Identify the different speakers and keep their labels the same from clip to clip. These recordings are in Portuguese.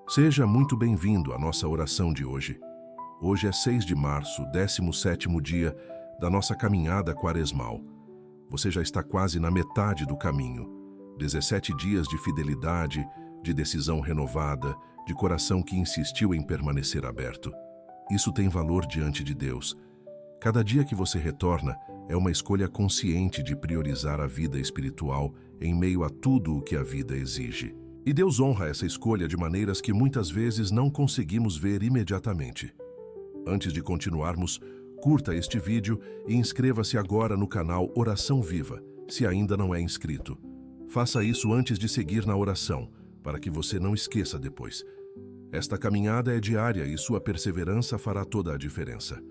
Speaker 1: Seja muito bem-vindo à nossa oração de hoje. Hoje é 6 de março, 17º dia da nossa caminhada quaresmal. Você já está quase na metade do caminho. 17 dias de fidelidade, de decisão renovada, de coração que insistiu em permanecer aberto. Isso tem valor diante de Deus. Cada dia que você retorna é uma escolha consciente de priorizar a vida espiritual em meio a tudo o que a vida exige. E Deus honra essa escolha de maneiras que muitas vezes não conseguimos ver imediatamente. Antes de continuarmos, curta este vídeo e inscreva-se agora no canal Oração Viva, se ainda não é inscrito. Faça isso antes de seguir na oração, para que você não esqueça depois. Esta caminhada é diária e sua perseverança fará toda a diferença.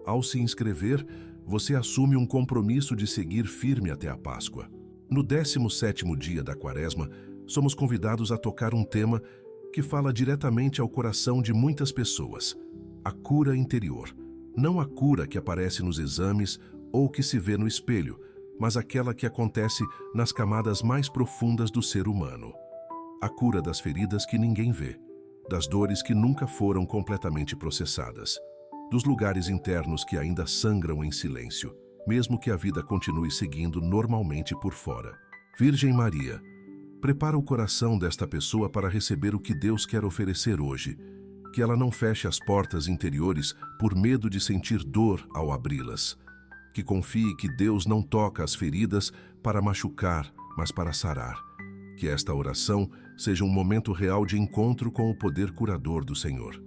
Speaker 1: Ao se inscrever, você assume um compromisso de seguir firme até a Páscoa. No 17º dia da Quaresma, somos convidados a tocar um tema que fala diretamente ao coração de muitas pessoas: a cura interior. Não a cura que aparece nos exames ou que se vê no espelho, mas aquela que acontece nas camadas mais profundas do ser humano. A cura das feridas que ninguém vê, das dores que nunca foram completamente processadas, dos lugares internos que ainda sangram em silêncio, mesmo que a vida continue seguindo normalmente por fora. Virgem Maria, prepara o coração desta pessoa para receber o que Deus quer oferecer hoje, que ela não feche as portas interiores por medo de sentir dor ao abri-las, que confie que Deus não toca as feridas para machucar, mas para sarar, que esta oração seja um momento real de encontro com o poder curador do Senhor.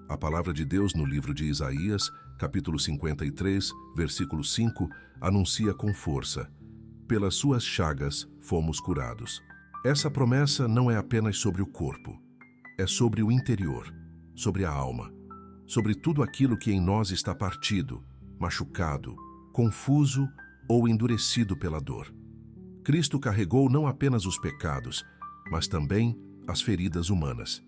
Speaker 1: A palavra de Deus no livro de Isaías, capítulo 53, versículo 5, anuncia com força: pelas suas chagas fomos curados. Essa promessa não é apenas sobre o corpo, é sobre o interior, sobre a alma, sobre tudo aquilo que em nós está partido, machucado, confuso ou endurecido pela dor. Cristo carregou não apenas os pecados, mas também as feridas humanas.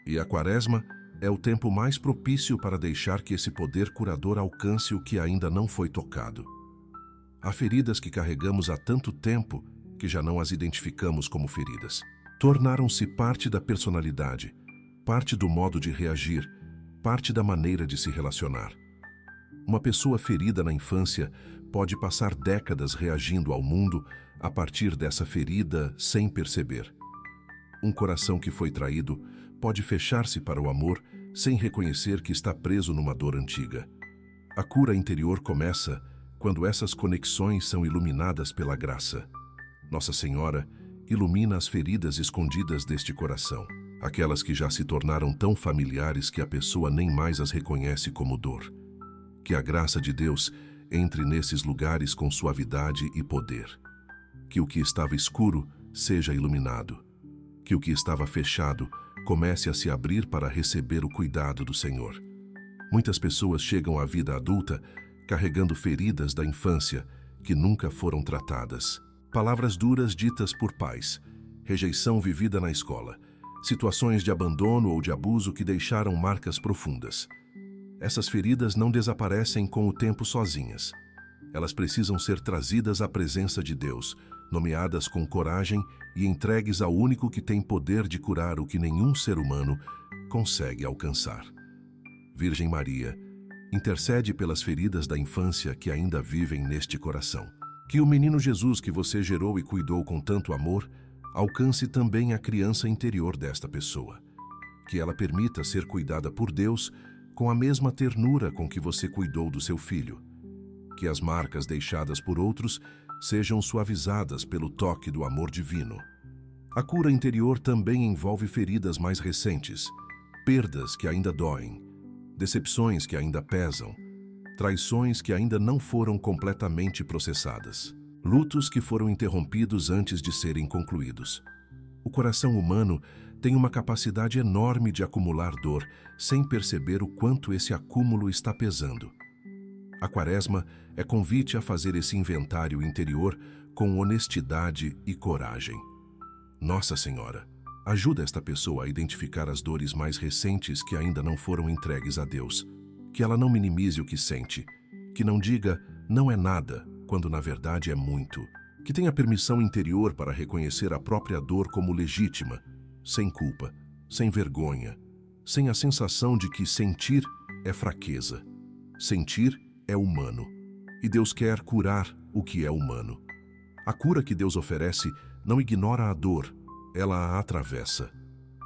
Speaker 1: E a Quaresma é o tempo mais propício para deixar que esse poder curador alcance o que ainda não foi tocado. Há feridas que carregamos há tanto tempo que já não as identificamos como feridas. Tornaram-se parte da personalidade, parte do modo de reagir, parte da maneira de se relacionar. Uma pessoa ferida na infância pode passar décadas reagindo ao mundo a partir dessa ferida sem perceber. Um coração que foi traído pode fechar-se para o amor sem reconhecer que está preso numa dor antiga. A cura interior começa quando essas conexões são iluminadas pela graça. Nossa Senhora ilumina as feridas escondidas deste coração, aquelas que já se tornaram tão familiares que a pessoa nem mais as reconhece como dor. Que a graça de Deus entre nesses lugares com suavidade e poder. Que o que estava escuro seja iluminado. Que o que estava fechado comece a se abrir para receber o cuidado do Senhor. Muitas pessoas chegam à vida adulta carregando feridas da infância que nunca foram tratadas. Palavras duras ditas por pais, rejeição vivida na escola, situações de abandono ou de abuso que deixaram marcas profundas. Essas feridas não desaparecem com o tempo sozinhas. Elas precisam ser trazidas à presença de Deus, nomeadas com coragem e entregues ao único que tem poder de curar o que nenhum ser humano consegue alcançar. Virgem Maria, intercede pelas feridas da infância que ainda vivem neste coração. Que o menino Jesus que você gerou e cuidou com tanto amor alcance também a criança interior desta pessoa. Que ela permita ser cuidada por Deus com a mesma ternura com que você cuidou do seu filho. Que as marcas deixadas por outros sejam suavizadas pelo toque do amor divino. A cura interior também envolve feridas mais recentes, perdas que ainda doem, decepções que ainda pesam, traições que ainda não foram completamente processadas, lutos que foram interrompidos antes de serem concluídos. O coração humano tem uma capacidade enorme de acumular dor sem perceber o quanto esse acúmulo está pesando. A Quaresma é convite a fazer esse inventário interior com honestidade e coragem. Nossa Senhora, ajuda esta pessoa a identificar as dores mais recentes que ainda não foram entregues a Deus. Que ela não minimize o que sente, que não diga "não é nada", quando na verdade é muito. Que tenha permissão interior para reconhecer a própria dor como legítima, sem culpa, sem vergonha, sem a sensação de que sentir é fraqueza. Sentir é humano, e Deus quer curar o que é humano. A cura que Deus oferece não ignora a dor, ela a atravessa.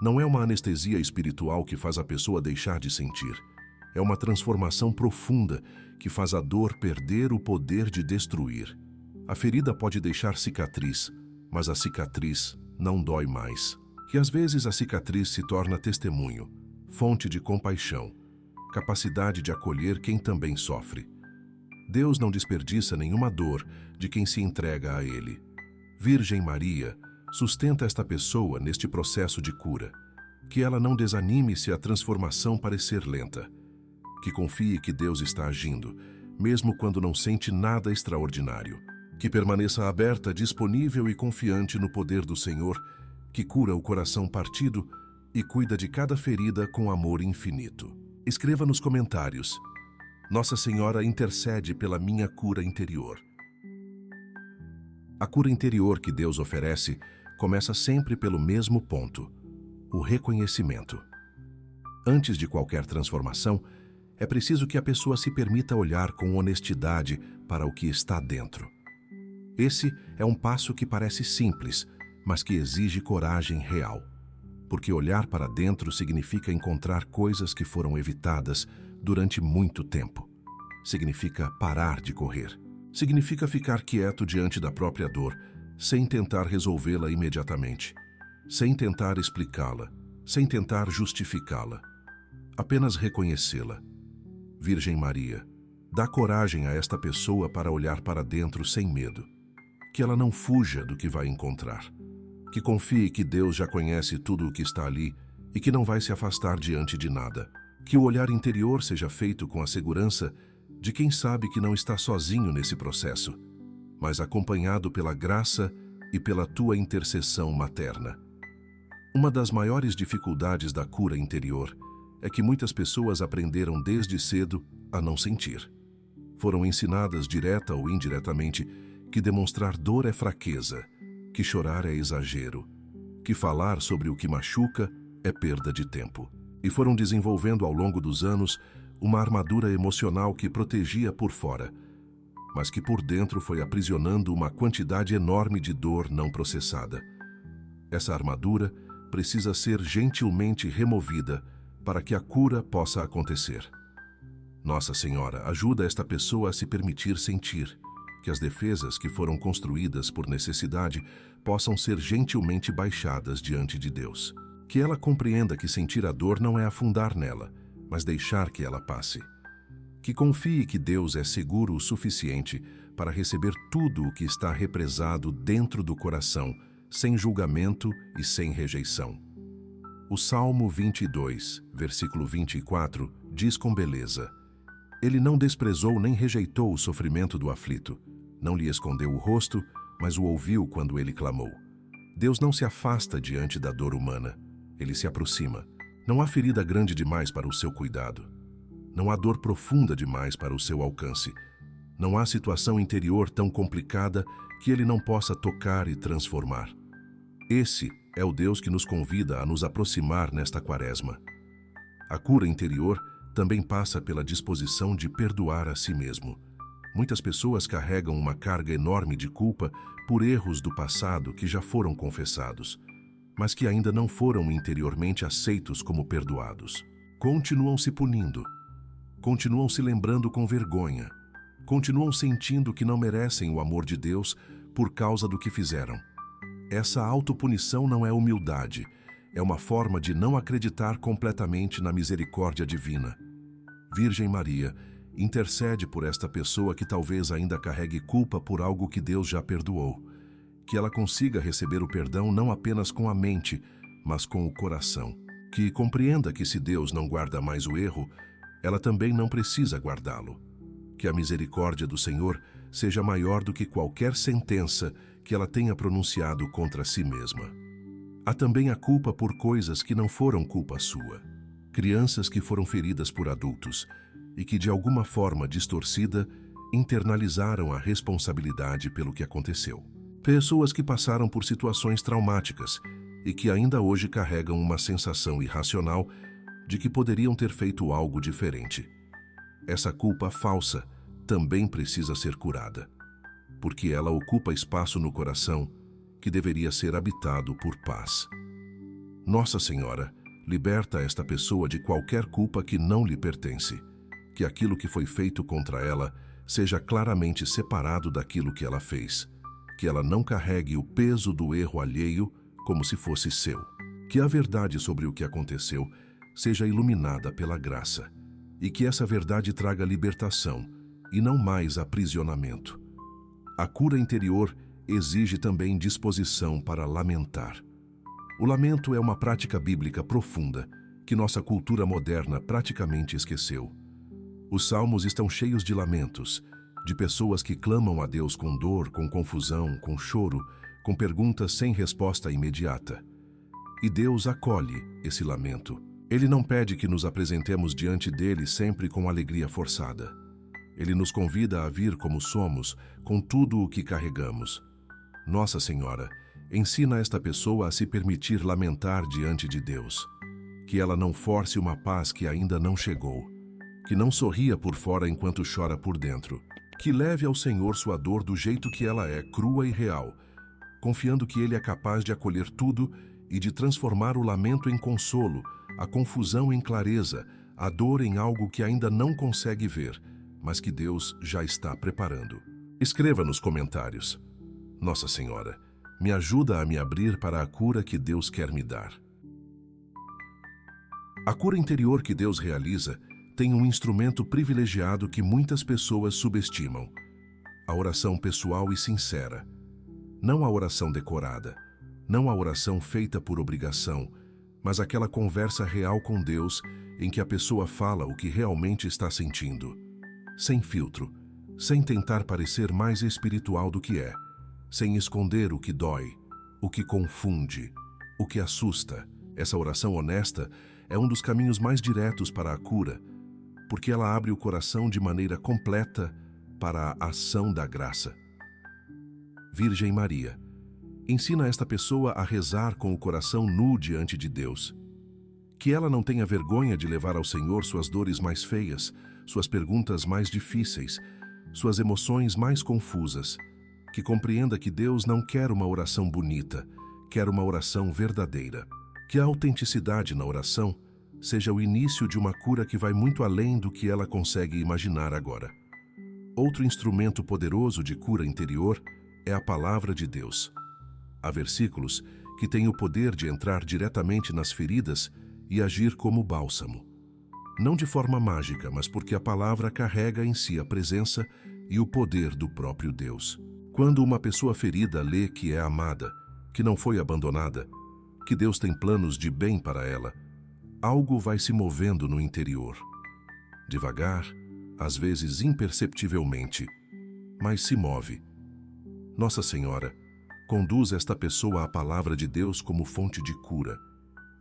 Speaker 1: Não é uma anestesia espiritual que faz a pessoa deixar de sentir. É uma transformação profunda que faz a dor perder o poder de destruir. A ferida pode deixar cicatriz, mas a cicatriz não dói mais. E às vezes a cicatriz se torna testemunho, fonte de compaixão, capacidade de acolher quem também sofre. Deus não desperdiça nenhuma dor de quem se entrega a Ele. Virgem Maria sustenta esta pessoa neste processo de cura. Que ela não desanime se a transformação parecer lenta. Que confie que Deus está agindo, mesmo quando não sente nada extraordinário. Que permaneça aberta, disponível e confiante no poder do Senhor, que cura o coração partido e cuida de cada ferida com amor infinito. Escreva nos comentários: Nossa Senhora intercede pela minha cura interior. A cura interior que Deus oferece começa sempre pelo mesmo ponto: o reconhecimento. Antes de qualquer transformação, é preciso que a pessoa se permita olhar com honestidade para o que está dentro. Esse é um passo que parece simples, mas que exige coragem real. Porque olhar para dentro significa encontrar coisas que foram evitadas durante muito tempo. Significa parar de correr. Significa ficar quieto diante da própria dor, sem tentar resolvê-la imediatamente, sem tentar explicá-la, sem tentar justificá-la. Apenas reconhecê-la. Virgem Maria, dá coragem a esta pessoa para olhar para dentro sem medo. Que ela não fuja do que vai encontrar. Que confie que Deus já conhece tudo o que está ali e que não vai se afastar diante de nada. Que o olhar interior seja feito com a segurança de quem sabe que não está sozinho nesse processo, mas acompanhado pela graça e pela tua intercessão materna. Uma das maiores dificuldades da cura interior é que muitas pessoas aprenderam desde cedo a não sentir. Foram ensinadas direta ou indiretamente que demonstrar dor é fraqueza, que chorar é exagero, que falar sobre o que machuca é perda de tempo. E foram desenvolvendo ao longo dos anos uma armadura emocional que protegia por fora, mas que por dentro foi aprisionando uma quantidade enorme de dor não processada. Essa armadura precisa ser gentilmente removida para que a cura possa acontecer. Nossa Senhora ajuda esta pessoa a se permitir sentir, que as defesas que foram construídas por necessidade possam ser gentilmente baixadas diante de Deus. Que ela compreenda que sentir a dor não é afundar nela, mas deixar que ela passe. Que confie que Deus é seguro o suficiente para receber tudo o que está represado dentro do coração, sem julgamento e sem rejeição. O Salmo 22, versículo 24, diz com beleza: Ele não desprezou nem rejeitou o sofrimento do aflito. Não lhe escondeu o rosto, mas o ouviu quando ele clamou. Deus não se afasta diante da dor humana. Ele se aproxima. Não há ferida grande demais para o seu cuidado. Não há dor profunda demais para o seu alcance. Não há situação interior tão complicada que ele não possa tocar e transformar. Esse é o Deus que nos convida a nos aproximar nesta quaresma. A cura interior também passa pela disposição de perdoar a si mesmo. Muitas pessoas carregam uma carga enorme de culpa por erros do passado que já foram confessados, mas que ainda não foram interiormente aceitos como perdoados. Continuam se punindo, continuam se lembrando com vergonha, continuam sentindo que não merecem o amor de Deus por causa do que fizeram. Essa autopunição não é humildade, é uma forma de não acreditar completamente na misericórdia divina. Virgem Maria, intercede por esta pessoa que talvez ainda carregue culpa por algo que Deus já perdoou. Que ela consiga receber o perdão não apenas com a mente, mas com o coração. Que compreenda que se Deus não guarda mais o erro, ela também não precisa guardá-lo. Que a misericórdia do Senhor seja maior do que qualquer sentença que ela tenha pronunciado contra si mesma. Há também a culpa por coisas que não foram culpa sua. Crianças que foram feridas por adultos e que, de alguma forma distorcida, internalizaram a responsabilidade pelo que aconteceu. Pessoas que passaram por situações traumáticas e que ainda hoje carregam uma sensação irracional de que poderiam ter feito algo diferente. Essa culpa falsa também precisa ser curada, porque ela ocupa espaço no coração que deveria ser habitado por paz. Nossa Senhora, liberta esta pessoa de qualquer culpa que não lhe pertence, que aquilo que foi feito contra ela seja claramente separado daquilo que ela fez, que ela não carregue o peso do erro alheio como se fosse seu, que a verdade sobre o que aconteceu seja iluminada pela graça, e que essa verdade traga libertação e não mais aprisionamento. A cura interior exige também disposição para lamentar. O lamento é uma prática bíblica profunda que nossa cultura moderna praticamente esqueceu. Os salmos estão cheios de lamentos, de pessoas que clamam a Deus com dor, com confusão, com choro, com perguntas sem resposta imediata. E Deus acolhe esse lamento. Ele não pede que nos apresentemos diante dele sempre com alegria forçada. Ele nos convida a vir como somos, com tudo o que carregamos. Nossa Senhora, ensina esta pessoa a se permitir lamentar diante de Deus. Que ela não force uma paz que ainda não chegou. Que não sorria por fora enquanto chora por dentro. Que leve ao Senhor sua dor do jeito que ela é, crua e real, confiando que Ele é capaz de acolher tudo e de transformar o lamento em consolo, a confusão em clareza, a dor em algo que ainda não consegue ver, mas que Deus já está preparando. Escreva nos comentários: Nossa Senhora, me ajuda a me abrir para a cura que Deus quer me dar. A cura interior que Deus realiza tem um instrumento privilegiado que muitas pessoas subestimam: a oração pessoal e sincera. Não a oração decorada, não a oração feita por obrigação, mas aquela conversa real com Deus em que a pessoa fala o que realmente está sentindo. Sem filtro, sem tentar parecer mais espiritual do que é, sem esconder o que dói, o que confunde, o que assusta. Essa oração honesta é um dos caminhos mais diretos para a cura, porque ela abre o coração de maneira completa para a ação da graça. Virgem Maria, ensina esta pessoa a rezar com o coração nu diante de Deus. Que ela não tenha vergonha de levar ao Senhor suas dores mais feias, suas perguntas mais difíceis, suas emoções mais confusas. Que compreenda que Deus não quer uma oração bonita, quer uma oração verdadeira. Que a autenticidade na oração seja o início de uma cura que vai muito além do que ela consegue imaginar agora. Outro instrumento poderoso de cura interior é a palavra de Deus. Há versículos que têm o poder de entrar diretamente nas feridas e agir como bálsamo. Não de forma mágica, mas porque a palavra carrega em si a presença e o poder do próprio Deus. Quando uma pessoa ferida lê que é amada, que não foi abandonada, que Deus tem planos de bem para ela, algo vai se movendo no interior. Devagar, às vezes imperceptivelmente, mas se move. Nossa Senhora, conduz esta pessoa à palavra de Deus como fonte de cura.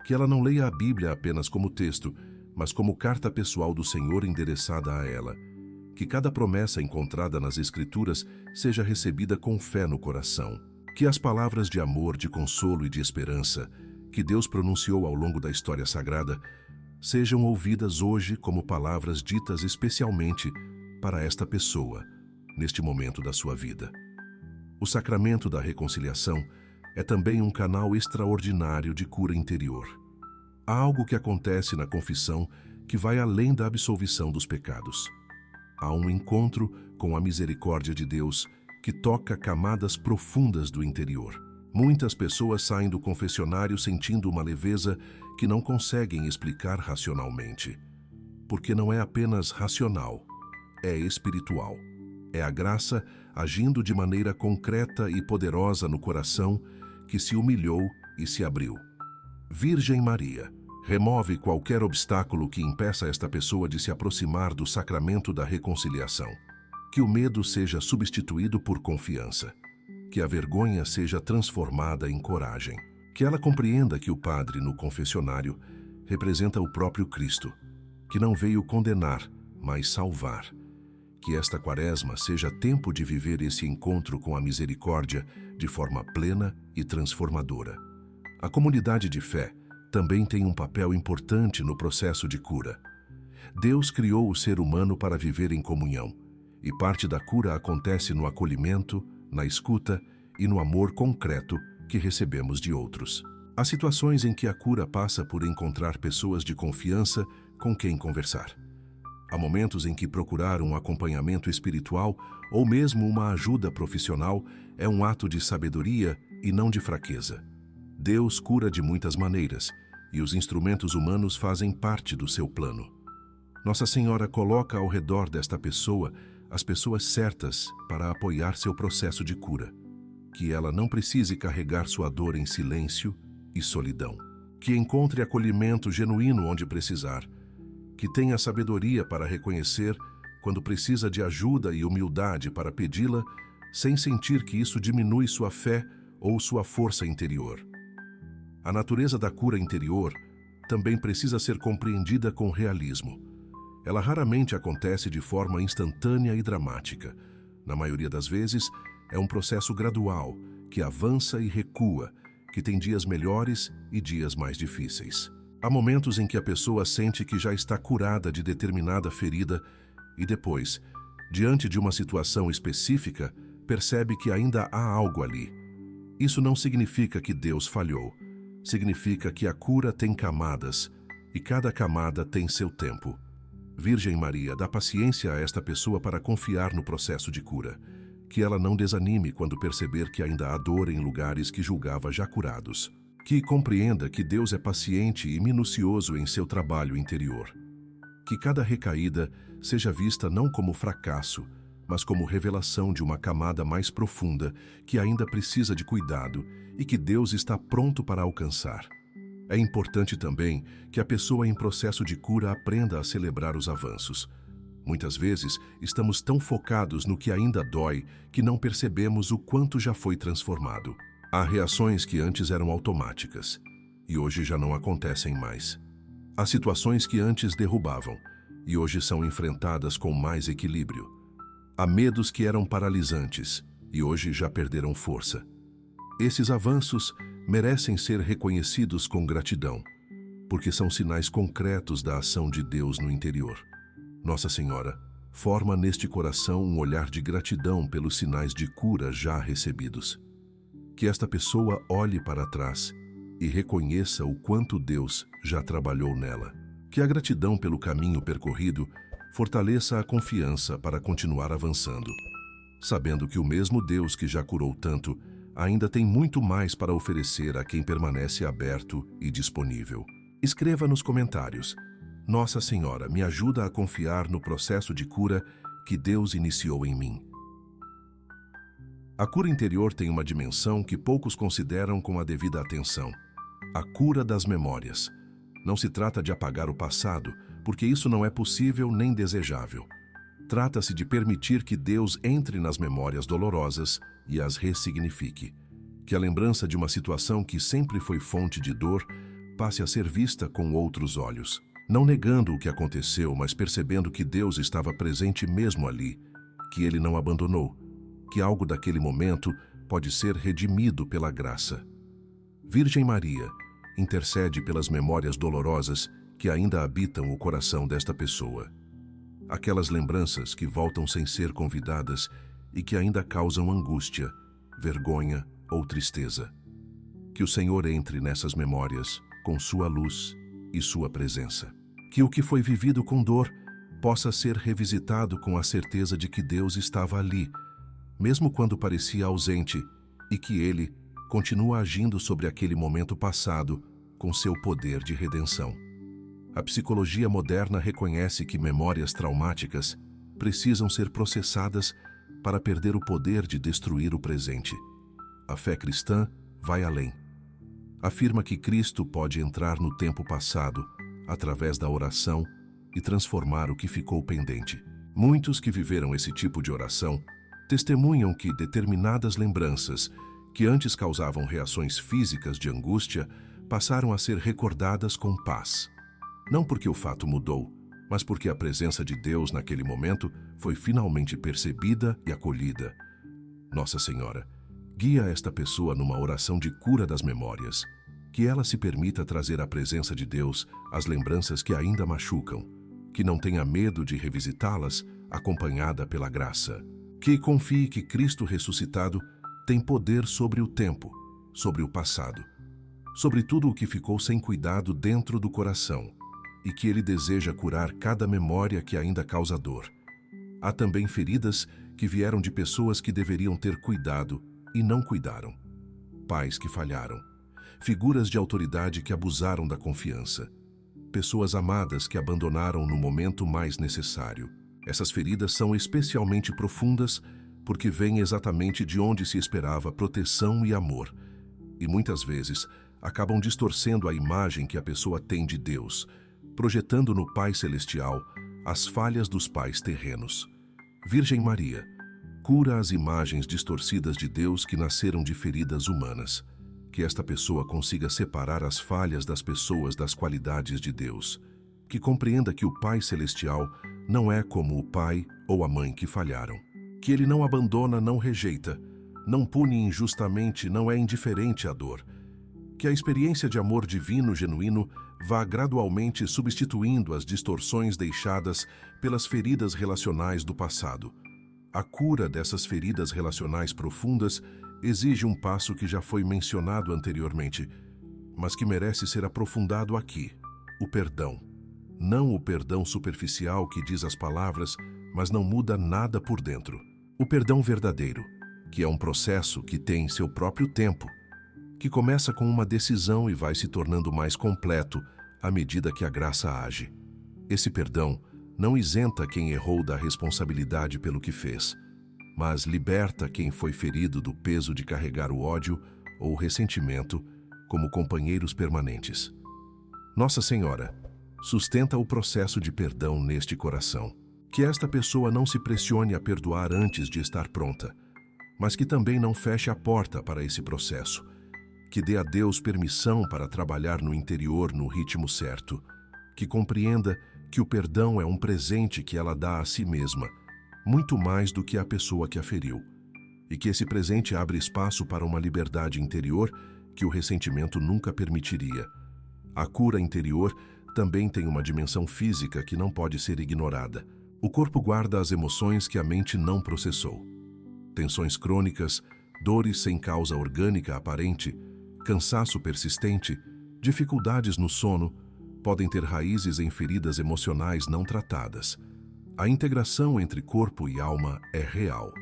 Speaker 1: Que ela não leia a Bíblia apenas como texto, mas como carta pessoal do Senhor endereçada a ela. Que cada promessa encontrada nas Escrituras seja recebida com fé no coração. Que as palavras de amor, de consolo e de esperança que Deus pronunciou ao longo da história sagrada sejam ouvidas hoje como palavras ditas especialmente para esta pessoa, neste momento da sua vida. O sacramento da reconciliação é também um canal extraordinário de cura interior. Há algo que acontece na confissão que vai além da absolvição dos pecados. Há um encontro com a misericórdia de Deus que toca camadas profundas do interior. Muitas pessoas saem do confessionário sentindo uma leveza que não conseguem explicar racionalmente. Porque não é apenas racional, é espiritual. É a graça agindo de maneira concreta e poderosa no coração que se humilhou e se abriu. Virgem Maria, remove qualquer obstáculo que impeça esta pessoa de se aproximar do sacramento da reconciliação. Que o medo seja substituído por confiança. Que a vergonha seja transformada em coragem. Que ela compreenda que o padre no confessionário representa o próprio Cristo, que não veio condenar, mas salvar. Que esta quaresma seja tempo de viver esse encontro com a misericórdia de forma plena e transformadora. A comunidade de fé também tem um papel importante no processo de cura. Deus criou o ser humano para viver em comunhão, e parte da cura acontece no acolhimento, na escuta e no amor concreto que recebemos de outros. Há situações em que a cura passa por encontrar pessoas de confiança com quem conversar. Há momentos em que procurar um acompanhamento espiritual ou mesmo uma ajuda profissional é um ato de sabedoria e não de fraqueza. Deus cura de muitas maneiras, e os instrumentos humanos fazem parte do seu plano. Nossa Senhora coloca ao redor desta pessoa as pessoas certas para apoiar seu processo de cura. Que ela não precise carregar sua dor em silêncio e solidão. Que encontre acolhimento genuíno onde precisar. Que tenha sabedoria para reconhecer quando precisa de ajuda e humildade para pedi-la, sem sentir que isso diminui sua fé ou sua força interior. A natureza da cura interior também precisa ser compreendida com realismo. Ela raramente acontece de forma instantânea e dramática. Na maioria das vezes, é um processo gradual, que avança e recua, que tem dias melhores e dias mais difíceis. Há momentos em que a pessoa sente que já está curada de determinada ferida e depois, diante de uma situação específica, percebe que ainda há algo ali. Isso não significa que Deus falhou. Significa que a cura tem camadas e cada camada tem seu tempo. Virgem Maria, dá paciência a esta pessoa para confiar no processo de cura. Que ela não desanime quando perceber que ainda há dor em lugares que julgava já curados. Que compreenda que Deus é paciente e minucioso em seu trabalho interior. Que cada recaída seja vista não como fracasso, mas como revelação de uma camada mais profunda que ainda precisa de cuidado e que Deus está pronto para alcançar. É importante também que a pessoa em processo de cura aprenda a celebrar os avanços. Muitas vezes, estamos tão focados no que ainda dói que não percebemos o quanto já foi transformado. Há reações que antes eram automáticas e hoje já não acontecem mais. Há situações que antes derrubavam e hoje são enfrentadas com mais equilíbrio. Há medos que eram paralisantes e hoje já perderam força. Esses avanços merecem ser reconhecidos com gratidão, porque são sinais concretos da ação de Deus no interior. Nossa Senhora forma neste coração um olhar de gratidão pelos sinais de cura já recebidos. Que esta pessoa olhe para trás e reconheça o quanto Deus já trabalhou nela. Que a gratidão pelo caminho percorrido fortaleça a confiança para continuar avançando, sabendo que o mesmo Deus que já curou tanto ainda tem muito mais para oferecer a quem permanece aberto e disponível. Escreva nos comentários: Nossa Senhora, me ajuda a confiar no processo de cura que Deus iniciou em mim. A cura interior tem uma dimensão que poucos consideram com a devida atenção: a cura das memórias. Não se trata de apagar o passado, porque isso não é possível nem desejável. Trata-se de permitir que Deus entre nas memórias dolorosas e as ressignifique. Que a lembrança de uma situação que sempre foi fonte de dor passe a ser vista com outros olhos. Não negando o que aconteceu, mas percebendo que Deus estava presente mesmo ali, que Ele não abandonou, que algo daquele momento pode ser redimido pela graça. Virgem Maria, intercede pelas memórias dolorosas que ainda habitam o coração desta pessoa. Aquelas lembranças que voltam sem ser convidadas e que ainda causam angústia, vergonha ou tristeza. Que o Senhor entre nessas memórias com sua luz e sua presença. Que o que foi vivido com dor possa ser revisitado com a certeza de que Deus estava ali, mesmo quando parecia ausente, e que Ele continua agindo sobre aquele momento passado com seu poder de redenção. A psicologia moderna reconhece que memórias traumáticas precisam ser processadas para perder o poder de destruir o presente. A fé cristã vai além. Afirma que Cristo pode entrar no tempo passado, através da oração, e transformar o que ficou pendente. Muitos que viveram esse tipo de oração testemunham que determinadas lembranças, que antes causavam reações físicas de angústia, passaram a ser recordadas com paz. Não porque o fato mudou, mas porque a presença de Deus naquele momento foi finalmente percebida e acolhida. Nossa Senhora, guia esta pessoa numa oração de cura das memórias. Que ela se permita trazer à presença de Deus as lembranças que ainda machucam, que não tenha medo de revisitá-las, acompanhada pela graça. Que confie que Cristo ressuscitado tem poder sobre o tempo, sobre o passado, sobre tudo o que ficou sem cuidado dentro do coração, e que Ele deseja curar cada memória que ainda causa dor. Há também feridas que vieram de pessoas que deveriam ter cuidado e não cuidaram. Pais que falharam, figuras de autoridade que abusaram da confiança, pessoas amadas que abandonaram no momento mais necessário. Essas feridas são especialmente profundas porque vêm exatamente de onde se esperava proteção e amor, e muitas vezes acabam distorcendo a imagem que a pessoa tem de Deus, projetando no Pai Celestial as falhas dos pais terrenos. Virgem Maria, cura as imagens distorcidas de Deus que nasceram de feridas humanas. Que esta pessoa consiga separar as falhas das pessoas das qualidades de Deus. Que compreenda que o Pai Celestial não é como o pai ou a mãe que falharam. Que Ele não abandona, não rejeita, não pune injustamente, não é indiferente à dor. Que a experiência de amor divino genuíno vá gradualmente substituindo as distorções deixadas pelas feridas relacionais do passado. A cura dessas feridas relacionais profundas exige um passo que já foi mencionado anteriormente, mas que merece ser aprofundado aqui: o perdão. Não o perdão superficial que diz as palavras, mas não muda nada por dentro. O perdão verdadeiro, que é um processo que tem seu próprio tempo, que começa com uma decisão e vai se tornando mais completo à medida que a graça age. Esse perdão não isenta quem errou da responsabilidade pelo que fez, mas liberta quem foi ferido do peso de carregar o ódio ou o ressentimento como companheiros permanentes. Nossa Senhora sustenta o processo de perdão neste coração. Que esta pessoa não se pressione a perdoar antes de estar pronta, mas que também não feche a porta para esse processo. Que dê a Deus permissão para trabalhar no interior no ritmo certo. Que compreenda que o perdão é um presente que ela dá a si mesma, muito mais do que a pessoa que a feriu. E que esse presente abre espaço para uma liberdade interior que o ressentimento nunca permitiria. A cura interior também tem uma dimensão física que não pode ser ignorada. O corpo guarda as emoções que a mente não processou. Tensões crônicas, dores sem causa orgânica aparente, cansaço persistente, dificuldades no sono, podem ter raízes em feridas emocionais não tratadas. A integração entre corpo e alma é real,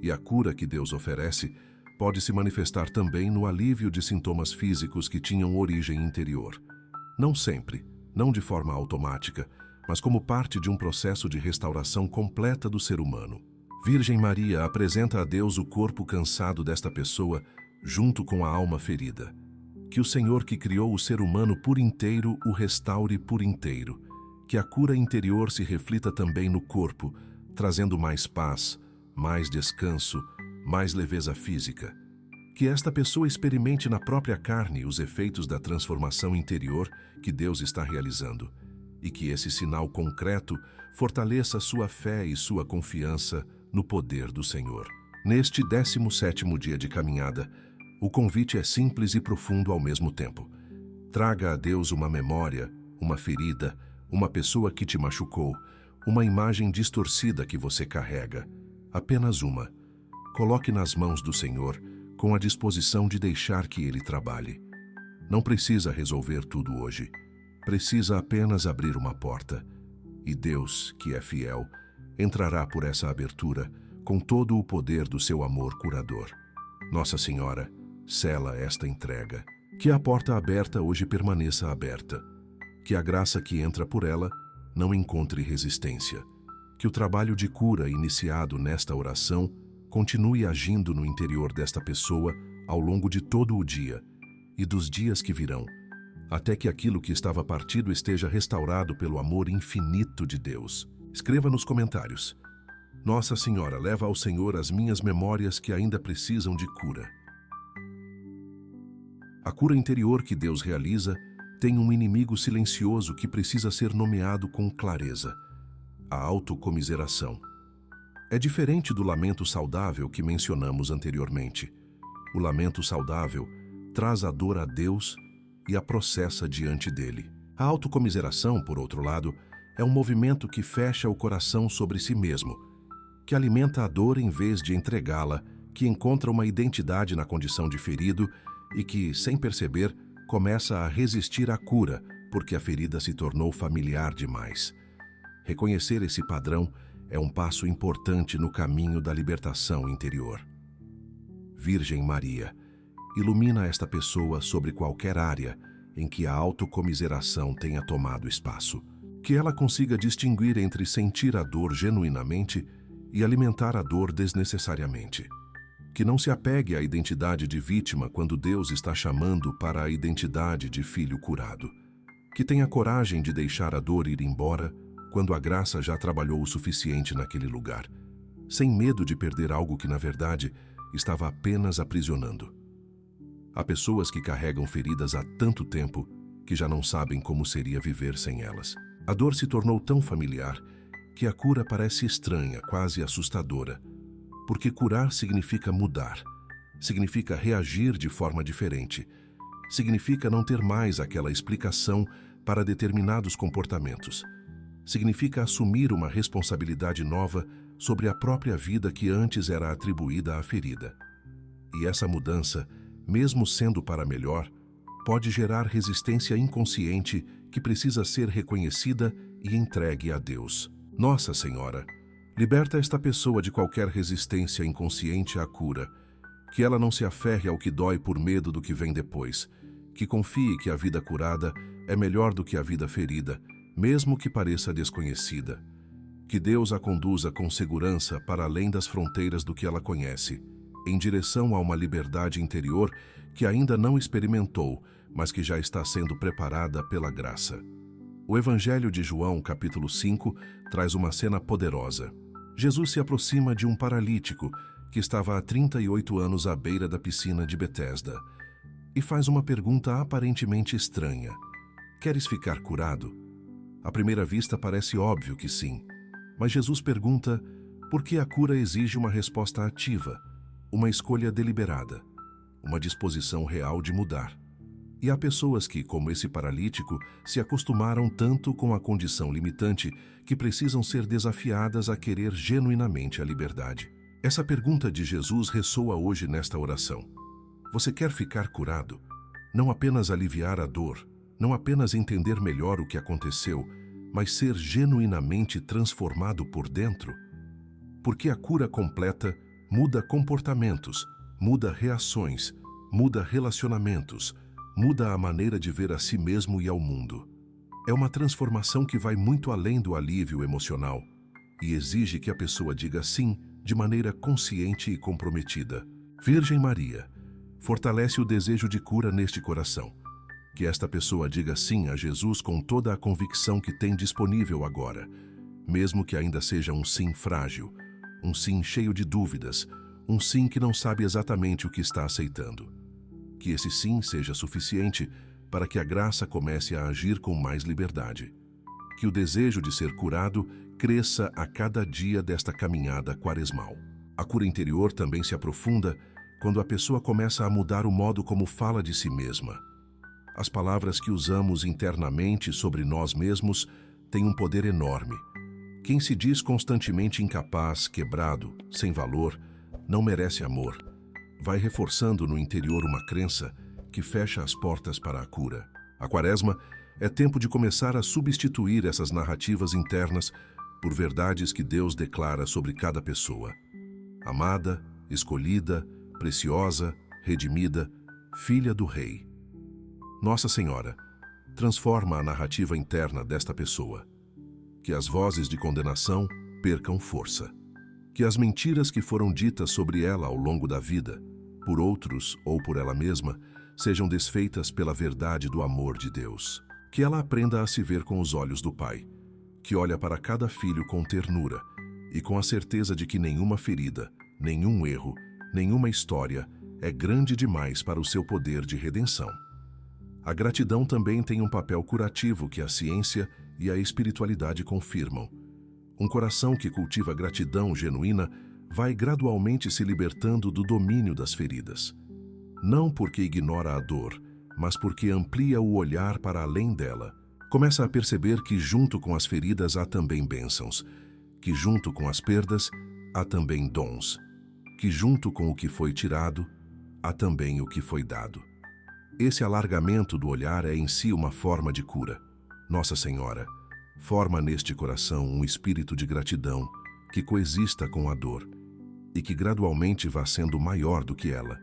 Speaker 1: e a cura que Deus oferece pode se manifestar também no alívio de sintomas físicos que tinham origem interior. Não sempre, não de forma automática, mas como parte de um processo de restauração completa do ser humano. Virgem Maria apresenta a Deus o corpo cansado desta pessoa junto com a alma ferida. Que o Senhor que criou o ser humano por inteiro o restaure por inteiro. Que a cura interior se reflita também no corpo, trazendo mais paz, mais descanso, mais leveza física. Que esta pessoa experimente na própria carne os efeitos da transformação interior que Deus está realizando, e que esse sinal concreto fortaleça sua fé e sua confiança no poder do Senhor. Neste 17º dia de caminhada, o convite é simples e profundo ao mesmo tempo. Traga a Deus uma memória, uma ferida, uma pessoa que te machucou, uma imagem distorcida que você carrega. Apenas uma. Coloque nas mãos do Senhor, com a disposição de deixar que Ele trabalhe. Não precisa resolver tudo hoje. Precisa apenas abrir uma porta. E Deus, que é fiel, entrará por essa abertura com todo o poder do seu amor curador. Nossa Senhora, sela esta entrega. Que a porta aberta hoje permaneça aberta. Que a graça que entra por ela não encontre resistência. Que o trabalho de cura iniciado nesta oração continue agindo no interior desta pessoa ao longo de todo o dia e dos dias que virão, até que aquilo que estava partido esteja restaurado pelo amor infinito de Deus. Escreva nos comentários: Nossa Senhora, leva ao Senhor as minhas memórias que ainda precisam de cura. A cura interior que Deus realiza tem um inimigo silencioso que precisa ser nomeado com clareza: a autocomiseração. É diferente do lamento saudável que mencionamos anteriormente. O lamento saudável traz a dor a Deus e a processa diante dele. A autocomiseração, por outro lado, é um movimento que fecha o coração sobre si mesmo, que alimenta a dor em vez de entregá-la, que encontra uma identidade na condição de ferido e que, sem perceber, começa a resistir à cura, porque a ferida se tornou familiar demais. Reconhecer esse padrão é um passo importante no caminho da libertação interior. Virgem Maria, ilumina esta pessoa sobre qualquer área em que a autocomiseração tenha tomado espaço. Que ela consiga distinguir entre sentir a dor genuinamente e alimentar a dor desnecessariamente. Que não se apegue à identidade de vítima quando Deus está chamando para a identidade de filho curado. Que tenha coragem de deixar a dor ir embora quando a graça já trabalhou o suficiente naquele lugar, sem medo de perder algo que, na verdade, estava apenas aprisionando. Há pessoas que carregam feridas há tanto tempo que já não sabem como seria viver sem elas. A dor se tornou tão familiar que a cura parece estranha, quase assustadora. Porque curar significa mudar, significa reagir de forma diferente, significa não ter mais aquela explicação para determinados comportamentos, significa assumir uma responsabilidade nova sobre a própria vida que antes era atribuída à ferida. E essa mudança, mesmo sendo para melhor, pode gerar resistência inconsciente que precisa ser reconhecida e entregue a Deus. Nossa Senhora, liberta esta pessoa de qualquer resistência inconsciente à cura, que ela não se aferre ao que dói por medo do que vem depois, que confie que a vida curada é melhor do que a vida ferida, mesmo que pareça desconhecida. Que Deus a conduza com segurança para além das fronteiras do que ela conhece, em direção a uma liberdade interior que ainda não experimentou, mas que já está sendo preparada pela graça. O Evangelho de João, capítulo 5, traz uma cena poderosa. Jesus se aproxima de um paralítico que estava há 38 anos à beira da piscina de Betesda e faz uma pergunta aparentemente estranha. Queres ficar curado? À primeira vista parece óbvio que sim, mas Jesus pergunta por que a cura exige uma resposta ativa, uma escolha deliberada, uma disposição real de mudar. E há pessoas que, como esse paralítico, se acostumaram tanto com a condição limitante que precisam ser desafiadas a querer genuinamente a liberdade. Essa pergunta de Jesus ressoa hoje nesta oração. Você quer ficar curado? Não apenas aliviar a dor, não apenas entender melhor o que aconteceu, mas ser genuinamente transformado por dentro? Porque a cura completa muda comportamentos, muda reações, muda relacionamentos, muda a maneira de ver a si mesmo e ao mundo. É uma transformação que vai muito além do alívio emocional e exige que a pessoa diga sim de maneira consciente e comprometida. Virgem Maria, fortalece o desejo de cura neste coração. Que esta pessoa diga sim a Jesus com toda a convicção que tem disponível agora, mesmo que ainda seja um sim frágil, um sim cheio de dúvidas, um sim que não sabe exatamente o que está aceitando. Que esse sim seja suficiente para que a graça comece a agir com mais liberdade. Que o desejo de ser curado cresça a cada dia desta caminhada quaresmal. A cura interior também se aprofunda quando a pessoa começa a mudar o modo como fala de si mesma. As palavras que usamos internamente sobre nós mesmos têm um poder enorme. Quem se diz constantemente incapaz, quebrado, sem valor, não merece amor. Vai reforçando no interior uma crença que fecha as portas para a cura. A Quaresma é tempo de começar a substituir essas narrativas internas por verdades que Deus declara sobre cada pessoa. Amada, escolhida, preciosa, redimida, filha do Rei. Nossa Senhora, transforma a narrativa interna desta pessoa. Que as vozes de condenação percam força. Que as mentiras que foram ditas sobre ela ao longo da vida, por outros ou por ela mesma, sejam desfeitas pela verdade do amor de Deus. Que ela aprenda a se ver com os olhos do Pai, que olha para cada filho com ternura e com a certeza de que nenhuma ferida, nenhum erro, nenhuma história é grande demais para o seu poder de redenção. A gratidão também tem um papel curativo que a ciência e a espiritualidade confirmam. Um coração que cultiva gratidão genuína vai gradualmente se libertando do domínio das feridas. Não porque ignora a dor, mas porque amplia o olhar para além dela. Começa a perceber que junto com as feridas há também bênçãos, que junto com as perdas há também dons, que junto com o que foi tirado há também o que foi dado. Esse alargamento do olhar é em si uma forma de cura. Nossa Senhora, forma neste coração um espírito de gratidão que coexista com a dor e que gradualmente vá sendo maior do que ela.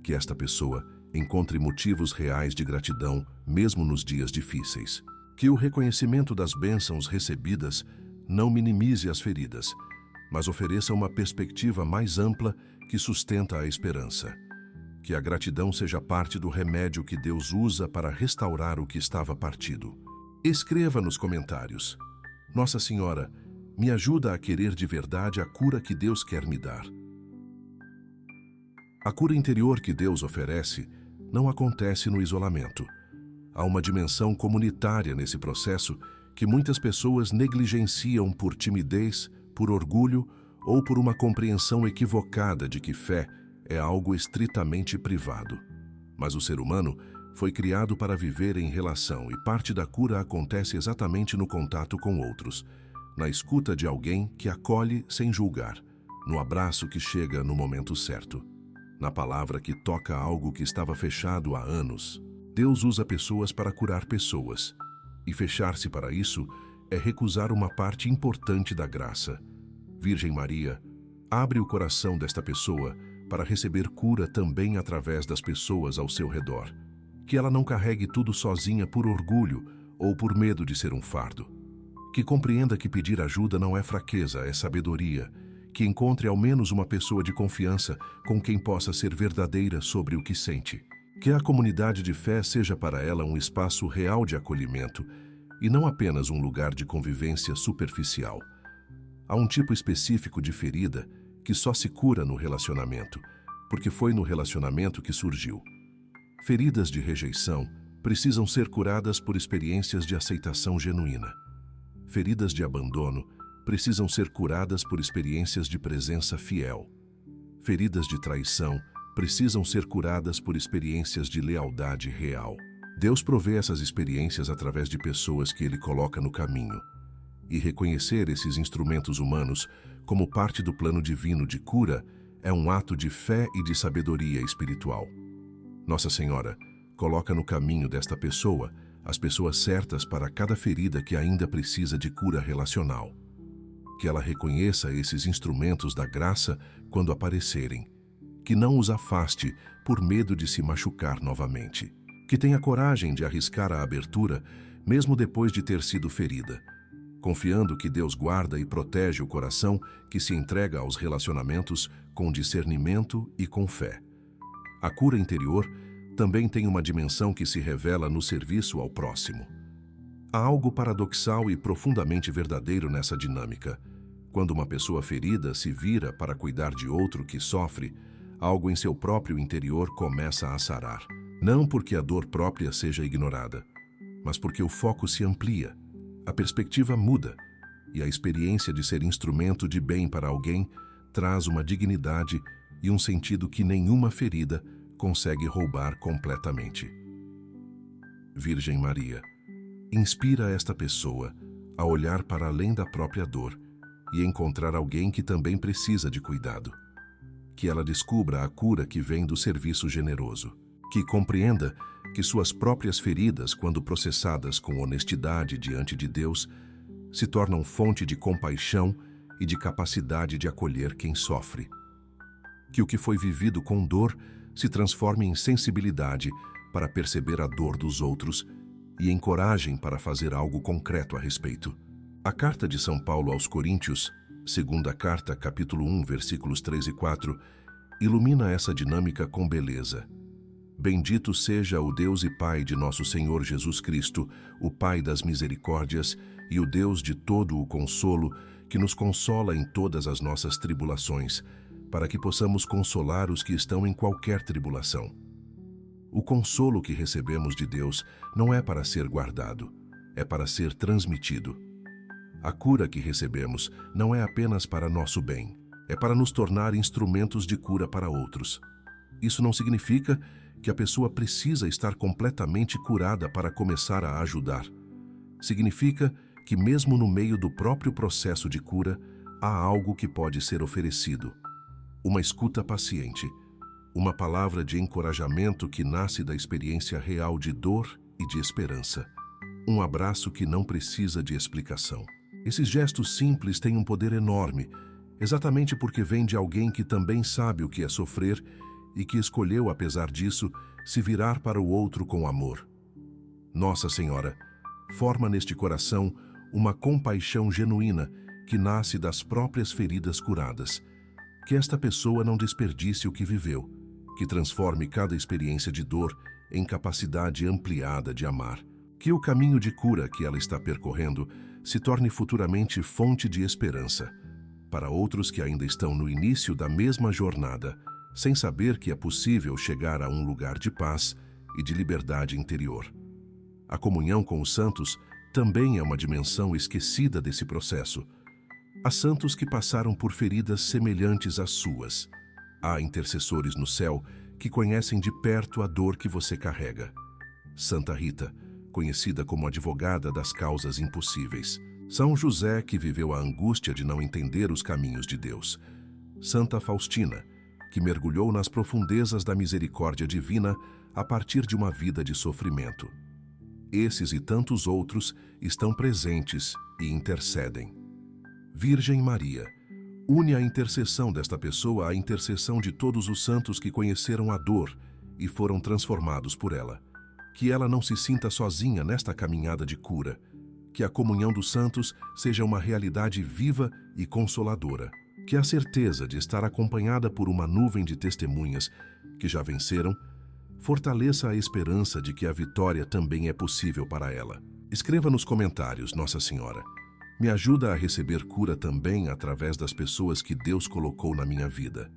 Speaker 1: Que esta pessoa encontre motivos reais de gratidão mesmo nos dias difíceis. Que o reconhecimento das bênçãos recebidas não minimize as feridas, mas ofereça uma perspectiva mais ampla que sustenta a esperança. Que a gratidão seja parte do remédio que Deus usa para restaurar o que estava partido. Escreva nos comentários: Nossa Senhora, me ajuda a querer de verdade a cura que Deus quer me dar. A cura interior que Deus oferece não acontece no isolamento. Há uma dimensão comunitária nesse processo que muitas pessoas negligenciam por timidez, por orgulho ou por uma compreensão equivocada de que fé é algo estritamente privado. Mas o ser humano foi criado para viver em relação e parte da cura acontece exatamente no contato com outros, na escuta de alguém que acolhe sem julgar, no abraço que chega no momento certo, na palavra que toca algo que estava fechado há anos. Deus usa pessoas para curar pessoas, e fechar-se para isso é recusar uma parte importante da graça. Virgem Maria, abre o coração desta pessoa para receber cura também através das pessoas ao seu redor. Que ela não carregue tudo sozinha por orgulho ou por medo de ser um fardo. Que compreenda que pedir ajuda não é fraqueza, é sabedoria. Que encontre ao menos uma pessoa de confiança com quem possa ser verdadeira sobre o que sente. Que a comunidade de fé seja para ela um espaço real de acolhimento e não apenas um lugar de convivência superficial. Há um tipo específico de ferida que só se cura no relacionamento, porque foi no relacionamento que surgiu. Feridas de rejeição precisam ser curadas por experiências de aceitação genuína. Feridas de abandono precisam ser curadas por experiências de presença fiel. Feridas de traição precisam ser curadas por experiências de lealdade real. Deus provê essas experiências através de pessoas que Ele coloca no caminho. E reconhecer esses instrumentos humanos como parte do plano divino de cura é um ato de fé e de sabedoria espiritual. Nossa Senhora coloca no caminho desta pessoa as pessoas certas para cada ferida que ainda precisa de cura relacional. Que ela reconheça esses instrumentos da graça quando aparecerem. Que não os afaste por medo de se machucar novamente. Que tenha coragem de arriscar a abertura, mesmo depois de ter sido ferida, confiando que Deus guarda e protege o coração que se entrega aos relacionamentos com discernimento e com fé. A cura interior também tem uma dimensão que se revela no serviço ao próximo. Há algo paradoxal e profundamente verdadeiro nessa dinâmica. Quando uma pessoa ferida se vira para cuidar de outro que sofre, algo em seu próprio interior começa a sarar. Não porque a dor própria seja ignorada, mas porque o foco se amplia, a perspectiva muda e a experiência de ser instrumento de bem para alguém traz uma dignidade e um sentido que nenhuma ferida consegue roubar completamente. Virgem Maria, inspira esta pessoa a olhar para além da própria dor e encontrar alguém que também precisa de cuidado. Que ela descubra a cura que vem do serviço generoso. Que compreenda que suas próprias feridas, quando processadas com honestidade diante de Deus, se tornam fonte de compaixão e de capacidade de acolher quem sofre. Que o que foi vivido com dor se transforme em sensibilidade para perceber a dor dos outros e em coragem para fazer algo concreto a respeito. A carta de São Paulo aos Coríntios, segunda carta, capítulo 1, versículos 3 e 4, ilumina essa dinâmica com beleza. Bendito seja o Deus e Pai de nosso Senhor Jesus Cristo, o Pai das misericórdias e o Deus de todo o consolo, que nos consola em todas as nossas tribulações, para que possamos consolar os que estão em qualquer tribulação. O consolo que recebemos de Deus não é para ser guardado, é para ser transmitido. A cura que recebemos não é apenas para nosso bem, é para nos tornar instrumentos de cura para outros. Isso não significa que a pessoa precisa estar completamente curada para começar a ajudar. Significa que mesmo no meio do próprio processo de cura, há algo que pode ser oferecido. Uma escuta paciente, uma palavra de encorajamento que nasce da experiência real de dor e de esperança. Um abraço que não precisa de explicação. Esses gestos simples têm um poder enorme, exatamente porque vêm de alguém que também sabe o que é sofrer e que escolheu, apesar disso, se virar para o outro com amor. Nossa Senhora forma neste coração uma compaixão genuína que nasce das próprias feridas curadas. Que esta pessoa não desperdice o que viveu, que transforme cada experiência de dor em capacidade ampliada de amar. Que o caminho de cura que ela está percorrendo se torne futuramente fonte de esperança para outros que ainda estão no início da mesma jornada, sem saber que é possível chegar a um lugar de paz e de liberdade interior. A comunhão com os santos também é uma dimensão esquecida desse processo. Há santos que passaram por feridas semelhantes às suas. Há intercessores no céu que conhecem de perto a dor que você carrega. Santa Rita, conhecida como advogada das causas impossíveis. São José, que viveu a angústia de não entender os caminhos de Deus. Santa Faustina, que mergulhou nas profundezas da misericórdia divina a partir de uma vida de sofrimento. Esses e tantos outros estão presentes e intercedem. Virgem Maria, une a intercessão desta pessoa à intercessão de todos os santos que conheceram a dor e foram transformados por ela. Que ela não se sinta sozinha nesta caminhada de cura. Que a comunhão dos santos seja uma realidade viva e consoladora. Que a certeza de estar acompanhada por uma nuvem de testemunhas que já venceram fortaleça a esperança de que a vitória também é possível para ela. Escreva nos comentários, Nossa Senhora. Me ajuda a receber cura também através das pessoas que Deus colocou na minha vida.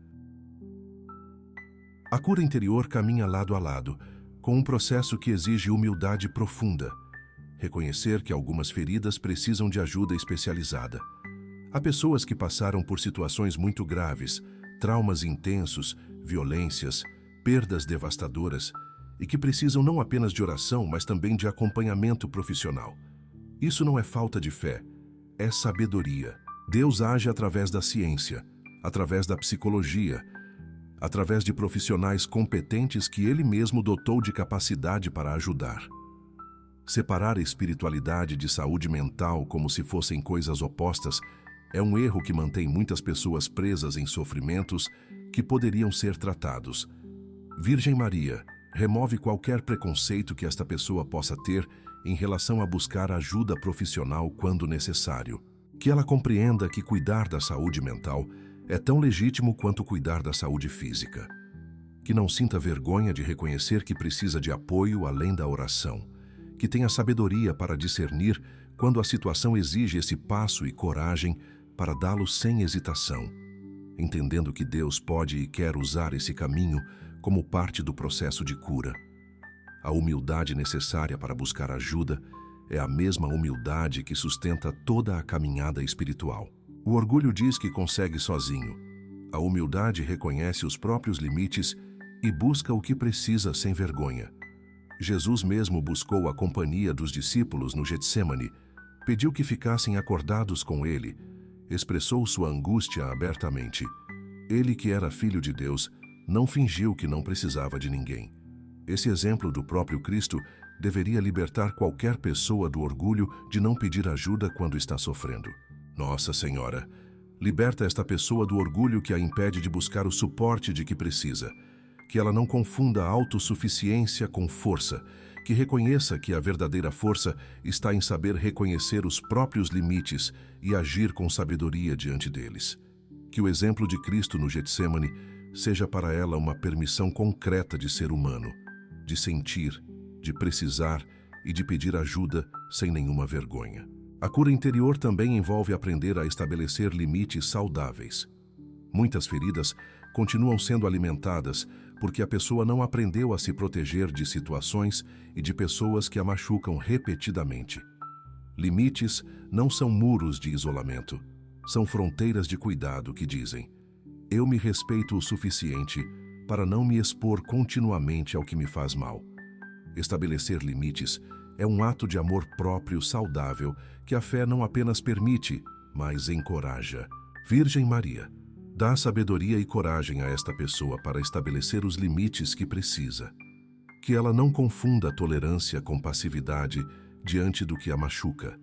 Speaker 1: A cura interior caminha lado a lado, com um processo que exige humildade profunda. Reconhecer que algumas feridas precisam de ajuda especializada. Há pessoas que passaram por situações muito graves, traumas intensos, violências, perdas devastadoras, e que precisam não apenas de oração, mas também de acompanhamento profissional. Isso não é falta de fé, é sabedoria. Deus age através da ciência, através da psicologia, através de profissionais competentes que Ele mesmo dotou de capacidade para ajudar. Separar a espiritualidade de saúde mental como se fossem coisas opostas é um erro que mantém muitas pessoas presas em sofrimentos que poderiam ser tratados. Virgem Maria, remove qualquer preconceito que esta pessoa possa ter em relação a buscar ajuda profissional quando necessário. Que ela compreenda que cuidar da saúde mental é tão legítimo quanto cuidar da saúde física. Que não sinta vergonha de reconhecer que precisa de apoio além da oração. Que tenha sabedoria para discernir quando a situação exige esse passo e coragem para dá-lo sem hesitação, entendendo que Deus pode e quer usar esse caminho como parte do processo de cura. A humildade necessária para buscar ajuda é a mesma humildade que sustenta toda a caminhada espiritual. O orgulho diz que consegue sozinho. A humildade reconhece os próprios limites e busca o que precisa sem vergonha. Jesus mesmo buscou a companhia dos discípulos no Getsêmani, pediu que ficassem acordados com ele, expressou sua angústia abertamente. Ele, que era filho de Deus, não fingiu que não precisava de ninguém. Esse exemplo do próprio Cristo deveria libertar qualquer pessoa do orgulho de não pedir ajuda quando está sofrendo. Nossa Senhora, liberta esta pessoa do orgulho que a impede de buscar o suporte de que precisa. Que ela não confunda a autossuficiência com força, que reconheça que a verdadeira força está em saber reconhecer os próprios limites e agir com sabedoria diante deles. Que o exemplo de Cristo no Getsêmani seja para ela uma permissão concreta de ser humano, de sentir, de precisar e de pedir ajuda sem nenhuma vergonha. A cura interior também envolve aprender a estabelecer limites saudáveis. Muitas feridas continuam sendo alimentadas porque a pessoa não aprendeu a se proteger de situações e de pessoas que a machucam repetidamente. Limites não são muros de isolamento, são fronteiras de cuidado que dizem: eu me respeito o suficiente para não me expor continuamente ao que me faz mal. Estabelecer limites é um ato de amor próprio saudável que a fé não apenas permite, mas encoraja. Virgem Maria, dá sabedoria e coragem a esta pessoa para estabelecer os limites que precisa. Que ela não confunda a tolerância com passividade diante do que a machuca.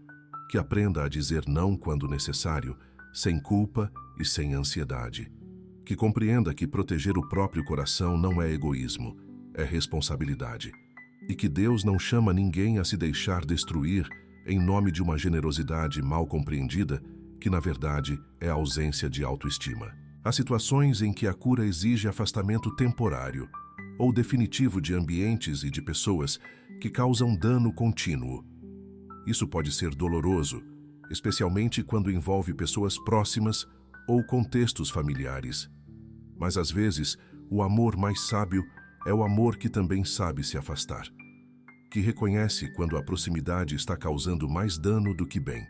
Speaker 1: Que aprenda a dizer não quando necessário, sem culpa e sem ansiedade. Que compreenda que proteger o próprio coração não é egoísmo, é responsabilidade. E que Deus não chama ninguém a se deixar destruir em nome de uma generosidade mal compreendida, que na verdade é a ausência de autoestima. Há situações em que a cura exige afastamento temporário ou definitivo de ambientes e de pessoas que causam dano contínuo. Isso pode ser doloroso, especialmente quando envolve pessoas próximas ou contextos familiares. Mas às vezes, o amor mais sábio é o amor que também sabe se afastar, que reconhece quando a proximidade está causando mais dano do que bem,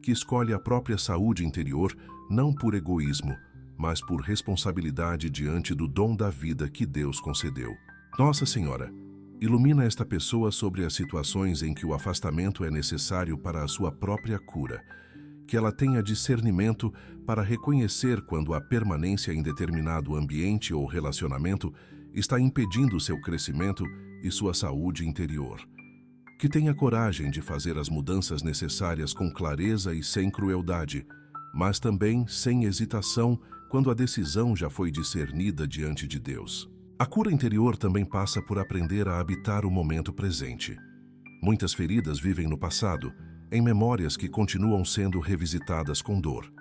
Speaker 1: que escolhe a própria saúde interior não por egoísmo, mas por responsabilidade diante do dom da vida que Deus concedeu. Nossa Senhora, ilumina esta pessoa sobre as situações em que o afastamento é necessário para a sua própria cura, que ela tenha discernimento para reconhecer quando a permanência em determinado ambiente ou relacionamento está impedindo seu crescimento e sua saúde interior. Que tenha coragem de fazer as mudanças necessárias com clareza e sem crueldade, mas também sem hesitação quando a decisão já foi discernida diante de Deus. A cura interior também passa por aprender a habitar o momento presente. Muitas feridas vivem no passado, em memórias que continuam sendo revisitadas com dor.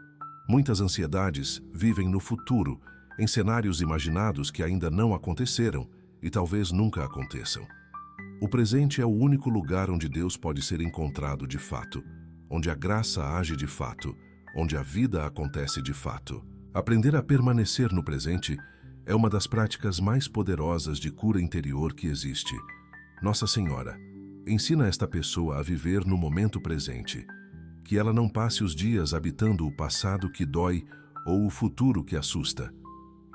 Speaker 1: Muitas ansiedades vivem no futuro, em cenários imaginados que ainda não aconteceram e talvez nunca aconteçam. O presente é o único lugar onde Deus pode ser encontrado de fato, onde a graça age de fato, onde a vida acontece de fato. Aprender a permanecer no presente é uma das práticas mais poderosas de cura interior que existe. Nossa Senhora, ensina esta pessoa a viver no momento presente, que ela não passe os dias habitando o passado que dói ou o futuro que assusta,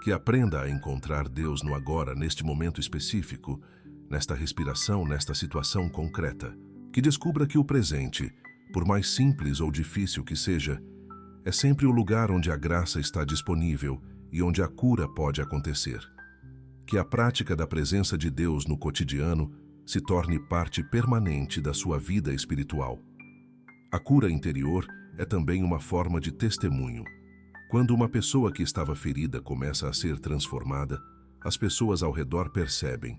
Speaker 1: que aprenda a encontrar Deus no agora, neste momento específico, nesta respiração, nesta situação concreta. Que descubra que o presente, por mais simples ou difícil que seja, é sempre o lugar onde a graça está disponível e onde a cura pode acontecer. Que a prática da presença de Deus no cotidiano se torne parte permanente da sua vida espiritual. A cura interior é também uma forma de testemunho. Quando uma pessoa que estava ferida começa a ser transformada, as pessoas ao redor percebem.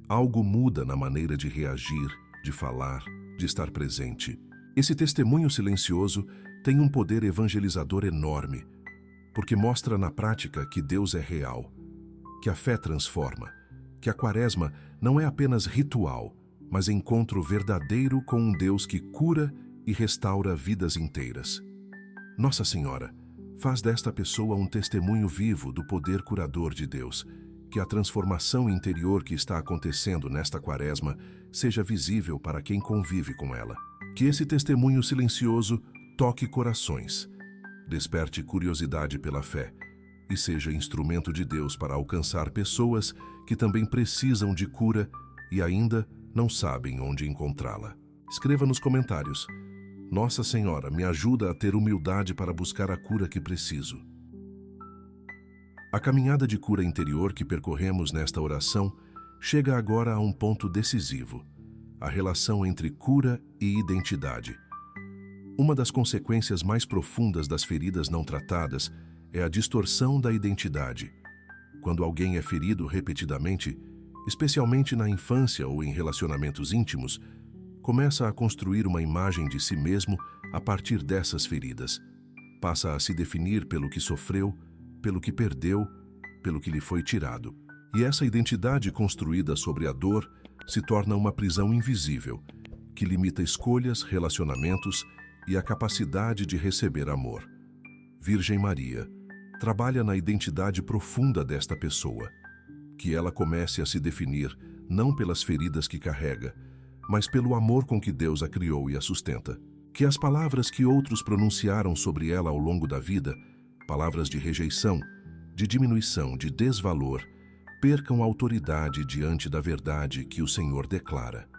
Speaker 1: Algo muda na maneira de reagir, de falar, de estar presente. Esse testemunho silencioso tem um poder evangelizador enorme, porque mostra na prática que Deus é real, que a fé transforma, que a Quaresma não é apenas ritual, mas encontro verdadeiro com um Deus que cura e restaura vidas inteiras. Nossa Senhora, faz desta pessoa um testemunho vivo do poder curador de Deus, que a transformação interior que está acontecendo nesta Quaresma seja visível para quem convive com ela. Que esse testemunho silencioso toque corações, desperte curiosidade pela fé e seja instrumento de Deus para alcançar pessoas que também precisam de cura e ainda não sabem onde encontrá-la. Escreva nos comentários: Nossa Senhora, me ajuda a ter humildade para buscar a cura que preciso. A caminhada de cura interior que percorremos nesta oração chega agora a um ponto decisivo: a relação entre cura e identidade. Uma das consequências mais profundas das feridas não tratadas é a distorção da identidade. Quando alguém é ferido repetidamente, especialmente na infância ou em relacionamentos íntimos, começa a construir uma imagem de si mesmo a partir dessas feridas. Passa a se definir pelo que sofreu, pelo que perdeu, pelo que lhe foi tirado. E essa identidade construída sobre a dor se torna uma prisão invisível, que limita escolhas, relacionamentos e a capacidade de receber amor. Virgem Maria, trabalha na identidade profunda desta pessoa, que ela comece a se definir não pelas feridas que carrega, mas pelo amor com que Deus a criou e a sustenta. Que as palavras que outros pronunciaram sobre ela ao longo da vida, palavras de rejeição, de diminuição, de desvalor, percam autoridade diante da verdade que o Senhor declara.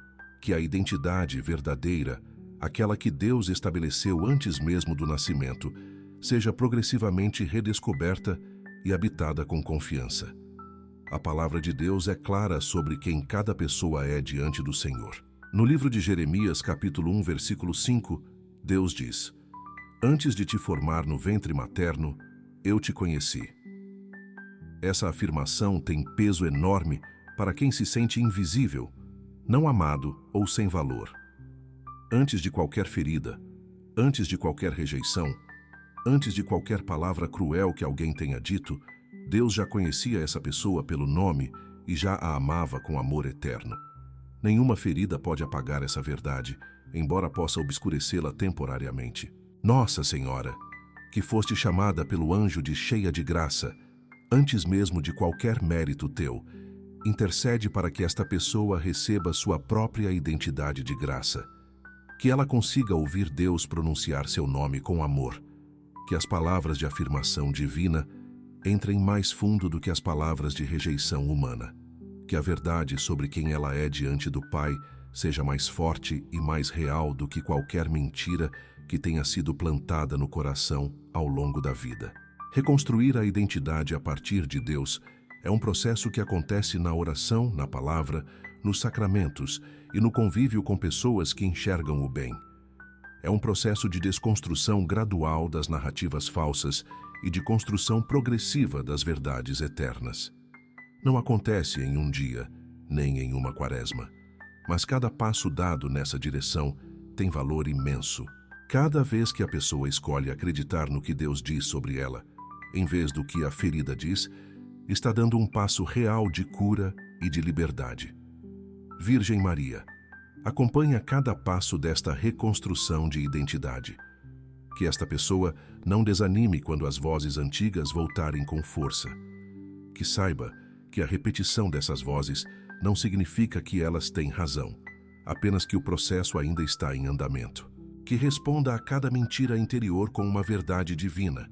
Speaker 1: Que a identidade verdadeira, aquela que Deus estabeleceu antes mesmo do nascimento, seja progressivamente redescoberta e habitada com confiança. A palavra de Deus é clara sobre quem cada pessoa é diante do Senhor. No livro de Jeremias, capítulo 1, versículo 5, Deus diz: Antes de te formar no ventre materno, eu te conheci. Essa afirmação tem peso enorme para quem se sente invisível, não amado ou sem valor. Antes de qualquer ferida, antes de qualquer rejeição, antes de qualquer palavra cruel que alguém tenha dito, Deus já conhecia essa pessoa pelo nome e já a amava com amor eterno. Nenhuma ferida pode apagar essa verdade, embora possa obscurecê-la temporariamente. Nossa Senhora, que foste chamada pelo anjo de cheia de graça, antes mesmo de qualquer mérito teu, intercede para que esta pessoa receba sua própria identidade de graça. Que ela consiga ouvir Deus pronunciar seu nome com amor. Que as palavras de afirmação divina entrem mais fundo do que as palavras de rejeição humana. Que a verdade sobre quem ela é diante do Pai seja mais forte e mais real do que qualquer mentira que tenha sido plantada no coração ao longo da vida. Reconstruir a identidade a partir de Deus é um processo que acontece na oração, na palavra, nos sacramentos e no convívio com pessoas que enxergam o bem. É um processo de desconstrução gradual das narrativas falsas e de construção progressiva das verdades eternas. Não acontece em um dia, nem em uma quaresma, mas cada passo dado nessa direção tem valor imenso. Cada vez que a pessoa escolhe acreditar no que Deus diz sobre ela, em vez do que a ferida diz, está dando um passo real de cura e de liberdade. Virgem Maria, acompanha cada passo desta reconstrução de identidade. Que esta pessoa não desanime quando as vozes antigas voltarem com força. Que saiba que a repetição dessas vozes não significa que elas têm razão, apenas que o processo ainda está em andamento. Que responda a cada mentira interior com uma verdade divina.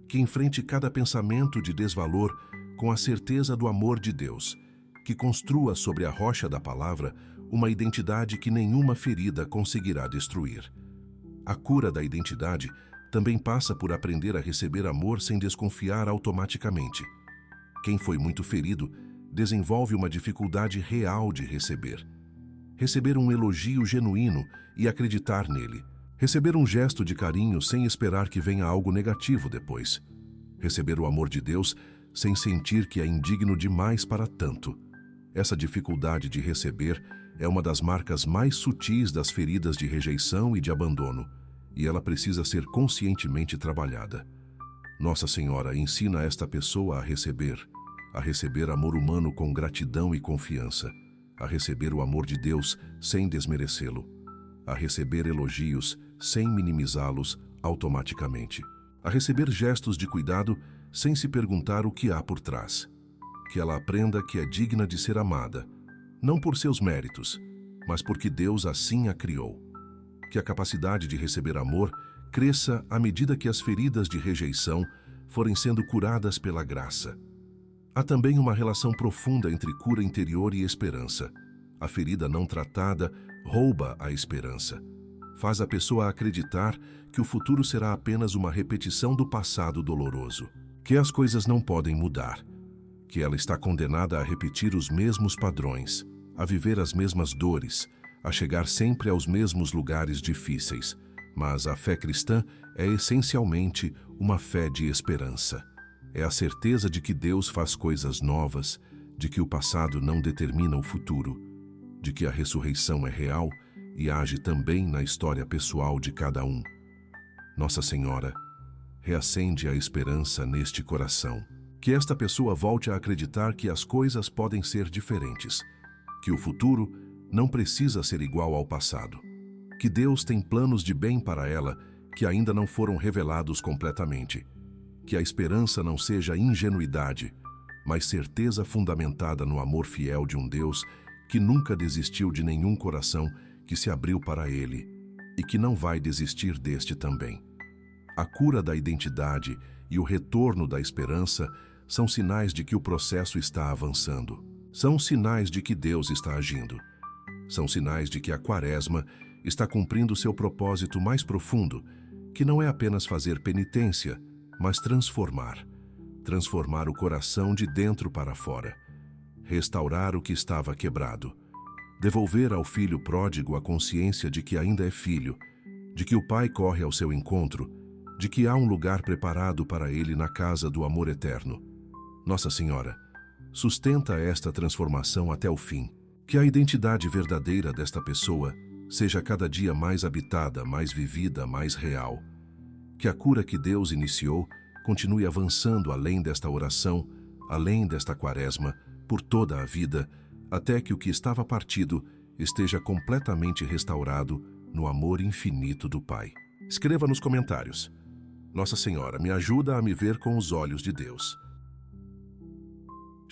Speaker 1: Que enfrente cada pensamento de desvalor com a certeza do amor de Deus. Que construa sobre a rocha da palavra uma identidade que nenhuma ferida conseguirá destruir. A cura da identidade também passa por aprender a receber amor sem desconfiar automaticamente. Quem foi muito ferido desenvolve uma dificuldade real de receber. Receber um elogio genuíno e acreditar nele. Receber um gesto de carinho sem esperar que venha algo negativo depois. Receber o amor de Deus sem sentir que é indigno demais para tanto. Essa dificuldade de receber é uma das marcas mais sutis das feridas de rejeição e de abandono, e ela precisa ser conscientemente trabalhada. Nossa Senhora ensina esta pessoa a receber amor humano com gratidão e confiança, a receber o amor de Deus sem desmerecê-lo, a receber elogios sem minimizá-los automaticamente, a receber gestos de cuidado sem se perguntar o que há por trás. Que ela aprenda que é digna de ser amada, não por seus méritos, mas porque Deus assim a criou. Que a capacidade de receber amor cresça à medida que as feridas de rejeição forem sendo curadas pela graça. Há também uma relação profunda entre cura interior e esperança. A ferida não tratada rouba a esperança. Faz a pessoa acreditar que o futuro será apenas uma repetição do passado doloroso, que as coisas não podem mudar, que ela está condenada a repetir os mesmos padrões, a viver as mesmas dores, a chegar sempre aos mesmos lugares difíceis. Mas a fé cristã é essencialmente uma fé de esperança. É a certeza de que Deus faz coisas novas, de que o passado não determina o futuro, de que a ressurreição é real e age também na história pessoal de cada um. Nossa Senhora, reacende a esperança neste coração. Que esta pessoa volte a acreditar que as coisas podem ser diferentes, que o futuro não precisa ser igual ao passado, que Deus tem planos de bem para ela que ainda não foram revelados completamente, que a esperança não seja ingenuidade, mas certeza fundamentada no amor fiel de um Deus que nunca desistiu de nenhum coração que se abriu para Ele e que não vai desistir deste também. A cura da identidade e o retorno da esperança são sinais de que o processo está avançando. São sinais de que Deus está agindo. São sinais de que a Quaresma está cumprindo seu propósito mais profundo, que não é apenas fazer penitência, mas transformar. Transformar o coração de dentro para fora. Restaurar o que estava quebrado. Devolver ao filho pródigo a consciência de que ainda é filho, de que o Pai corre ao seu encontro, de que há um lugar preparado para ele na casa do amor eterno. Nossa Senhora, sustenta esta transformação até o fim. Que a identidade verdadeira desta pessoa seja cada dia mais habitada, mais vivida, mais real. Que a cura que Deus iniciou continue avançando além desta oração, além desta Quaresma, por toda a vida, até que o que estava partido esteja completamente restaurado no amor infinito do Pai. Escreva nos comentários: Nossa Senhora, me ajuda a me ver com os olhos de Deus.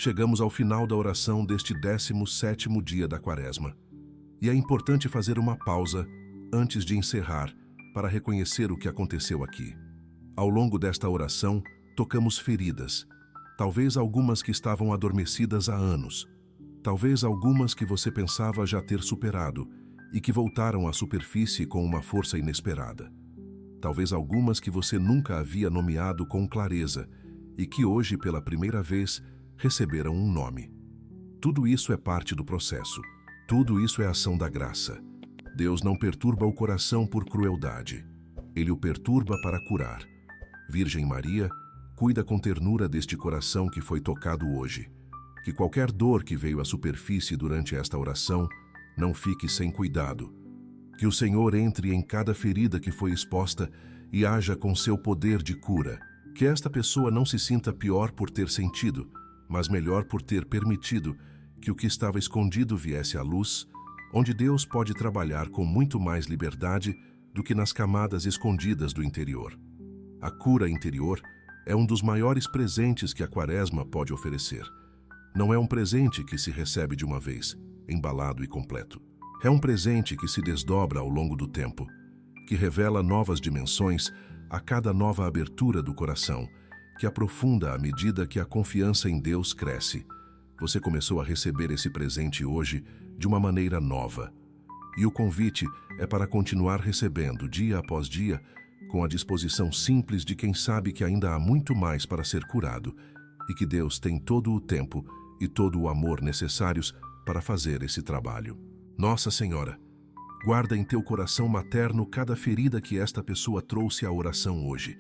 Speaker 1: Chegamos ao final da oração deste 17º dia da Quaresma. E é importante fazer uma pausa antes de encerrar para reconhecer o que aconteceu aqui. Ao longo desta oração, tocamos feridas, talvez algumas que estavam adormecidas há anos, talvez algumas que você pensava já ter superado e que voltaram à superfície com uma força inesperada. Talvez algumas que você nunca havia nomeado com clareza e que hoje, pela primeira vez, receberam um nome. Tudo isso é parte do processo. Tudo isso é ação da graça. Deus não perturba o coração por crueldade. Ele o perturba para curar. Virgem Maria, cuida com ternura deste coração que foi tocado hoje. Que qualquer dor que veio à superfície durante esta oração não fique sem cuidado. Que o Senhor entre em cada ferida que foi exposta e haja com seu poder de cura. Que esta pessoa não se sinta pior por ter sentido, mas melhor por ter permitido que o que estava escondido viesse à luz, onde Deus pode trabalhar com muito mais liberdade do que nas camadas escondidas do interior. A cura interior é um dos maiores presentes que a Quaresma pode oferecer. Não é um presente que se recebe de uma vez, embalado e completo. É um presente que se desdobra ao longo do tempo, que revela novas dimensões a cada nova abertura do coração, que aprofunda à medida que a confiança em Deus cresce. Você começou a receber esse presente hoje de uma maneira nova. E o convite é para continuar recebendo, dia após dia, com a disposição simples de quem sabe que ainda há muito mais para ser curado e que Deus tem todo o tempo e todo o amor necessários para fazer esse trabalho. Nossa Senhora, guarda em teu coração materno cada ferida que esta pessoa trouxe à oração hoje.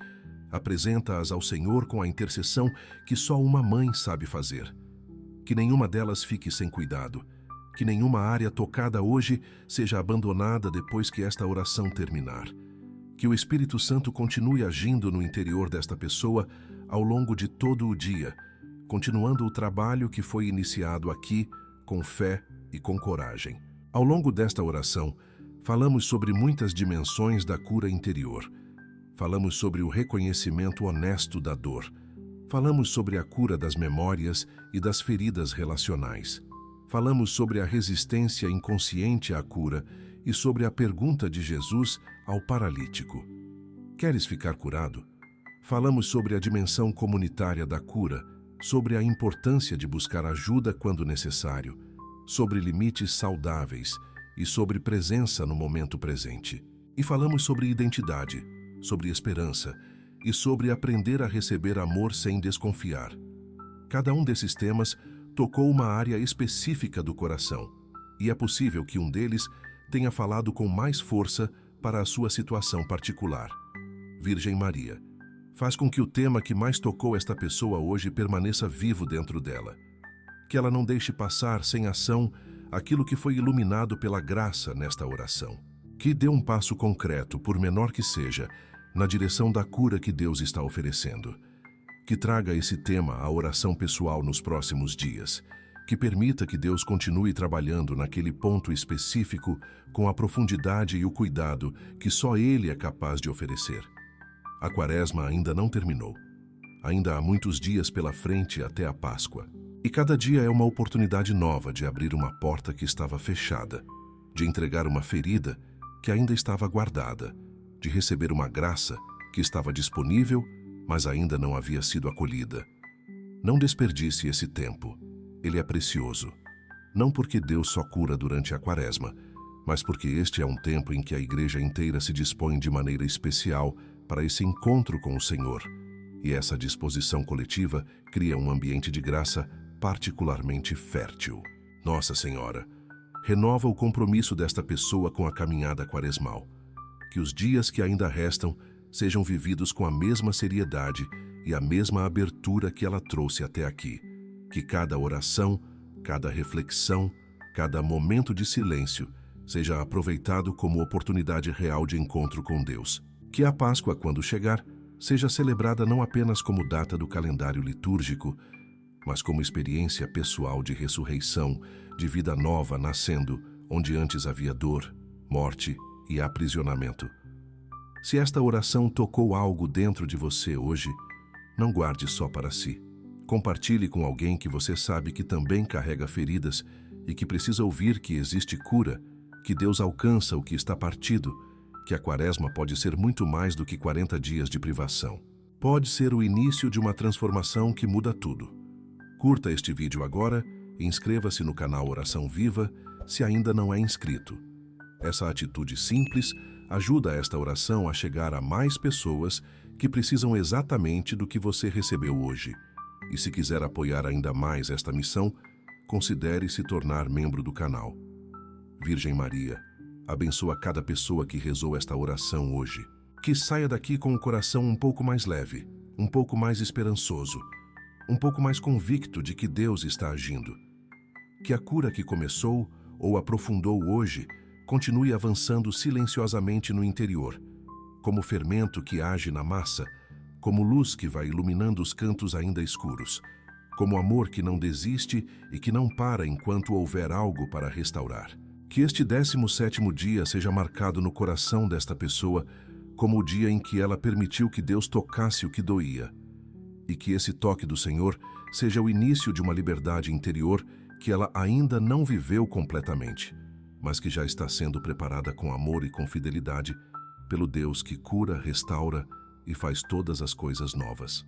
Speaker 1: Apresenta-as ao Senhor com a intercessão que só uma mãe sabe fazer. Que nenhuma delas fique sem cuidado. Que nenhuma área tocada hoje seja abandonada depois que esta oração terminar. Que o Espírito Santo continue agindo no interior desta pessoa ao longo de todo o dia, continuando o trabalho que foi iniciado aqui com fé e com coragem. Ao longo desta oração, falamos sobre muitas dimensões da cura interior. Falamos sobre o reconhecimento honesto da dor. Falamos sobre a cura das memórias e das feridas relacionais. Falamos sobre a resistência inconsciente à cura e sobre a pergunta de Jesus ao paralítico: Queres ficar curado? Falamos sobre a dimensão comunitária da cura, sobre a importância de buscar ajuda quando necessário, sobre limites saudáveis e sobre presença no momento presente. E falamos sobre identidade, sobre esperança e sobre aprender a receber amor sem desconfiar. Cada um desses temas tocou uma área específica do coração, e é possível que um deles tenha falado com mais força para a sua situação particular. Virgem Maria, faz com que o tema que mais tocou esta pessoa hoje permaneça vivo dentro dela. Que ela não deixe passar sem ação aquilo que foi iluminado pela graça nesta oração. Que dê um passo concreto, por menor que seja, na direção da cura que Deus está oferecendo. Que traga esse tema à oração pessoal nos próximos dias. Que permita que Deus continue trabalhando naquele ponto específico com a profundidade e o cuidado que só Ele é capaz de oferecer. A Quaresma ainda não terminou. Ainda há muitos dias pela frente até a Páscoa. E cada dia é uma oportunidade nova de abrir uma porta que estava fechada, de entregar uma ferida que ainda estava guardada, de receber uma graça que estava disponível, mas ainda não havia sido acolhida. Não desperdice esse tempo. Ele é precioso. Não porque Deus só cura durante a Quaresma, mas porque este é um tempo em que a igreja inteira se dispõe de maneira especial para esse encontro com o Senhor. E essa disposição coletiva cria um ambiente de graça particularmente fértil. Nossa Senhora, renova o compromisso desta pessoa com a caminhada quaresmal. Que os dias que ainda restam sejam vividos com a mesma seriedade e a mesma abertura que ela trouxe até aqui. Que cada oração, cada reflexão, cada momento de silêncio seja aproveitado como oportunidade real de encontro com Deus. Que a Páscoa, quando chegar, seja celebrada não apenas como data do calendário litúrgico, mas como experiência pessoal de ressurreição, de vida nova nascendo, onde antes havia dor, morte e aprisionamento. Se esta oração tocou algo dentro de você hoje, não guarde só para si. Compartilhe com alguém que você sabe que também carrega feridas e que precisa ouvir que existe cura, que Deus alcança o que está partido, que a Quaresma pode ser muito mais do que 40 dias de privação. Pode ser o início de uma transformação que muda tudo. Curta este vídeo agora e inscreva-se no canal Oração Viva se ainda não é inscrito. Essa atitude simples ajuda esta oração a chegar a mais pessoas que precisam exatamente do que você recebeu hoje. E se quiser apoiar ainda mais esta missão, considere se tornar membro do canal. Virgem Maria, abençoa cada pessoa que rezou esta oração hoje. Que saia daqui com o coração um pouco mais leve, um pouco mais esperançoso, um pouco mais convicto de que Deus está agindo. Que a cura que começou ou aprofundou hoje continue avançando silenciosamente no interior, como fermento que age na massa, como luz que vai iluminando os cantos ainda escuros, como amor que não desiste e que não para enquanto houver algo para restaurar. Que este 17º dia seja marcado no coração desta pessoa como o dia em que ela permitiu que Deus tocasse o que doía, e que esse toque do Senhor seja o início de uma liberdade interior que ela ainda não viveu completamente, mas que já está sendo preparada com amor e com fidelidade pelo Deus que cura, restaura e faz todas as coisas novas.